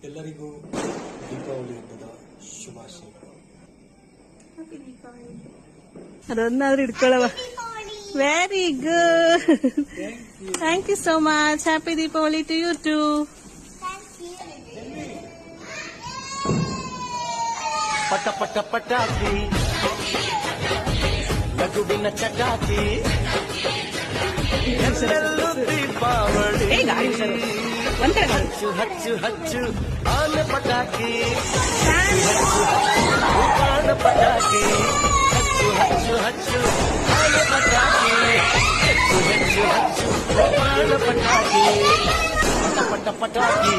ಎಲ್ಲರಿಗೂ ದೀಪಾವಳಿ ಹಬ್ಬದ ಶುಭಾಶಯಗಳು. ಅದನ್ನಾದ್ರೂ ಇಟ್ಕೊಳ್ಳವ. Very good. Thank you so much. Happy Deepavali to you too. ಪಟ ಪಟ ಪಟಾಕಿ ಲಘುವಿನ ಚಟಾಕಿ ಎಲ್ಲೆಲ್ಲೂ ದೀಪಾವಳಿ ಹಚ್ಚು ಹಚ್ಚು ಹಚ್ಚು ಆನ ಪಟಾಕಿ ಆನ ಪಟಾಕಿ ಹಚ್ಚು ಹಚ್ಚು ಹಚ್ಚು ಆನ ಪಟಾಕಿ ಹಚ್ಚು ಹಚ್ಚು ಹಚ್ಚು ಆನ ಪಟಾಕಿ ಪಟ ಪಟ ಪಟಾಕಿ